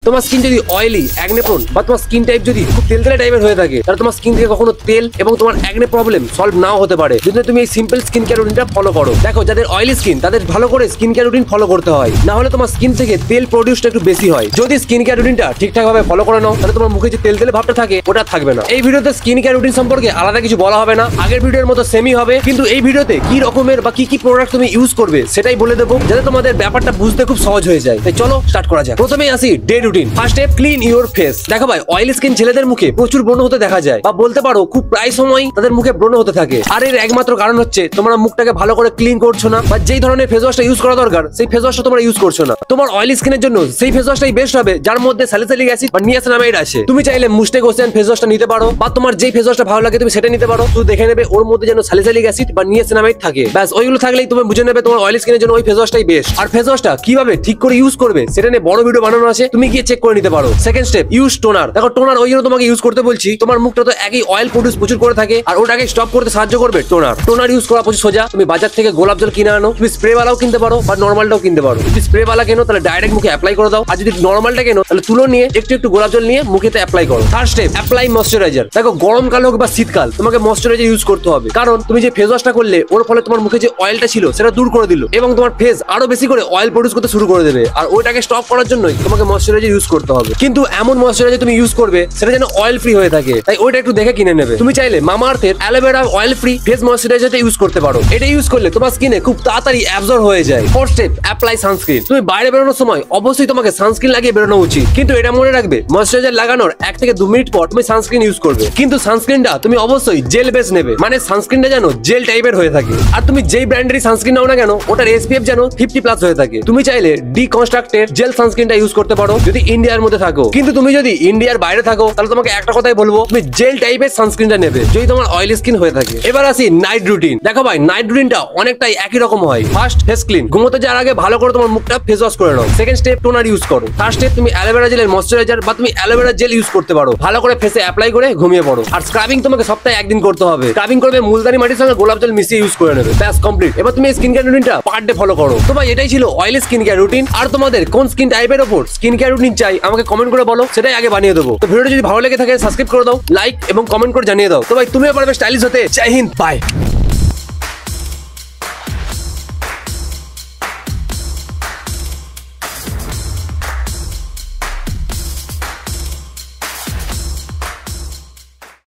তোমার স্কিন যদি oily, acne prone বা তোমার স্কিন টাইপ যদি খুব তেলতেলে টাইপের হয়ে থাকে, তাহলে তোমার স্কিন থেকে কখনো তেল এবং তোমার অ্যাকনে প্রবলেম সলভ নাও হতে পারে যদি তুমি এই সিম্পল স্কিন কেয়ার রুটিনটা ফলো করো। দেখো, যাদের অয়েলি স্কিন তাদের ভালো করে স্কিন কেয়ার রুটিন ফলো করতে হয়, না হলে তোমার স্কিন থেকে তেল প্রডিউসটা একটু বেশি হয়। যদি স্কিন কেয়ার রুটিনটা ঠিকঠাক ভাবে ফলো করে নাও, তাহলে তোমার মুখে যে তেল তেলে ভাবটা থাকে ওটা থাকবে না। এই ভিডিওতে স্কিন কেয়ার রুটিন সম্পর্কে আলাদা কিছু বলা হবে না, আগের ভিডিওর মতো সেমই হবে, কিন্তু এই ভিডিওতে কি রকমের বা কি প্রোডাক্ট তুমি ইউজ করবে সেটাই বলে দেবো, যাতে তোমাদের ব্যাপারটা বুঝতে খুব সহজ হয়ে যায়। তাই চলো স্টার্ট করা যাক। প্রথমেই আসি day routine. First step, clean your face. দেখো ভাই, অয়েলি স্কিন ছেলেদের মুখে প্রচুর ব্রণ হতে দেখা যায়, বা বলতে পারো খুব প্রায় সময় তাদের মুখে ব্রণ হতে থাকে। আর এর একমাত্র কারণ হচ্ছে তোমরা মুখটাকে ভালো করে ক্লিন করছো না, বা যেই ধরনের ফেস ওয়াশটা ইউজ করা দরকার সেই ফেস ওয়াশটা তোমরা ইউজ করছো না। তোমার অয়েলি স্কিনের জন্য সেই ফেস ওয়াশটাই বেস্ট হবে যার মধ্যে স্যালিসাইলিক অ্যাসিড বা নিয়াসিনামাইড আছে। তুমি চাইলে মুস্টেক ওসেন ফেস ওয়াশটা নিতে পারো, বা তোমার যেই ফেস ওয়াশটা ভালো লাগে তুমি সেটা নিতে পারো। শুধু দেখে নেবে ওর মধ্যে যেন স্যালিসাইলিক অ্যাসিড বা নিয়াসিনামাইড থাকে, ব্যাস ওইগুলো থাকলেই তুমি বুঝে নেবে তোমার অয়েলি স্কিনের জন্য ওই ফেস ওয়াশটাই বেস্ট। আর ফেস ওয়াশটা কিভাবে ঠিক করে ইউজ করবে সেটা নিয়ে বড় ভিডিও বানানো আছে, তুমি গিয়ে চেক করে নিতে পারো। Second step, use toner. দেখো, টোনার ওই জন্য তোমাকে ইউজ করতে বলছি, তোমার মুখটা তো একই অয়েল প্রডিউস প্রচুর করে থাকে, আর ওটাকে স্টপ করতে সাহায্য করবে টোনার। টোনার ইউজ করা প্রচুর সোজা। তুমি বাজার থেকে গোলাপ জল কিনে আনো, তুমি স্প্রে ওয়ালাও কিনতে পারো বা নর্মালটাও কিনতে পারো। যদি স্প্রে ওয়ালা কেনো তাহলে ডাইরেক্ট মুখে অ্যাপ্লাই করে দাও, আর যদি নর্মালটা কেনো তাহলে তুলো নিয়ে একটু একটু গোলাপ জল নিয়ে মুখেতে অ্যাপ্লাই করো। Third step, apply moisturiser. দেখো, গরমকাল হোক বা শীতকাল তোমাকে ময়শ্চারাইজার ইউজ করতে হবে, কারণ তুমি যে ফেস ওয়াশটা করলে ওর ফলে তোমার মুখে যে অয়েলটা ছিল সেটা দূর করে দিল, এবং তোমার ফেস আরো বেশি করে অয়েল প্রডিউস করতে শুরু করে দেবে। আর ওইটাকে স্টপ করার জন্যই তোমাকে ময়শ্চারাইজার ইউজ করতে হবে, কিন্তু এমন ময়শ্চারাইজার তুমি ইউজ করবে সেটা যেন অয়েল ফ্রি হয়ে থাকে, তাই ওইটা একটু দেখে কিনে নেবে। তুমি চাইলে মামাআর্থের অ্যালোভেরা অয়েল ফ্রি ফেস ময়শ্চারাইজারটা ইউজ করতে পারো। এটা ইউজ করলে তোমার স্কিনে খুব তাড়াতাড়ি অ্যাবজর্ব হয়ে যায়। Fourth step, apply sunscreen. তুমি বাইরে বেরোনোর সময় অবশ্যই তোমাকে সানস্ক্রিন লাগিয়ে বেরোনো উচিত, কিন্তু এটা মনে রাখবে ময়শ্চারাইজার লাগানোর 1 থেকে 2 মিনিট পর তুমি সানস্ক্রিন ইউজ করবে, কিন্তু সানস্ক্রিনটা তুমি অবশ্যই জেল বেস নেবে, মানে সানস্ক্রিনটা যেন জেল টাইপের হয়ে থাকে। আর তুমি যেই ব্র্যান্ডেরই সানস্ক্রিন নাও না কেন, ওটার SPF যেন 50+ হয়ে থাকে। তুমি চাইলে ডিকনস্ট্রাক্টেড জেল সানস্ক্রিনটা ইউজ করতে পারো যদি ইন্ডিয়ার মধ্যে থাকো, কিন্তু তুমি যদি ইন্ডিয়ার বাইরে থাকো তাহলে তোমাকে একটা কথাই বলবো, তুমি জেল টাইপের সানস্ক্রিনটা নেবে যদি তোমার অয়েলি স্কিন হয়ে থাকে। এবার আসি নাইট রুটিন। দেখো ভাই, নাইট রুটিনটা অনেকটাই একই রকম হয়। First, face clean. ঘুমোতে যাওয়ার আগে ভালো করে তোমার মুখটা ফেস ওয়াশ করে নাও। সেকেন্ড স্টেপ, টোনার ইউজ করো। থার্ড স্টেপ, তুমি অ্যালোভেরা জেলের ময়শ্চারাইজার বা তুমি অ্যালোভেরা জেল ইউজ করতে পারো। ভালো করে ফেসে অ্যাপ্লাই করে ঘুমিয়ে পড়ো। আর স্ক্রাবিং তোমাকে সপ্তাহে 1 দিন করতে হবে। স্ক্রাবিং করবে মুলতানি মাটির সঙ্গে গোলাপ জল মিশিয়ে ইউজ করে নেবে, ব্যাস কমপ্লিট। এবার তুমি স্কিন কেয়ার রুটিনটা পার ডে ফলো করো। তো ভাই, এটাই ছিল অয়েলি স্কিন কেয়ার রুটিন। আর তোমাদের কোন স্কিন টাইপের ওপর স্কিন কেয়ার রুটিন চাই আমাকে কমেন্ট করে বলো, সেটাই আগে বানিয়ে দেবো। তো ভিডিওটা যদি ভালো লেগে থাকে সাবস্ক্রাইব করে দাও, লাইক এবং কমেন্ট করে জানিয়ে দাও। তো ভাই, তুমিও পারবে স্টাইলিশ হতে। জয় হিন্দ, বাই।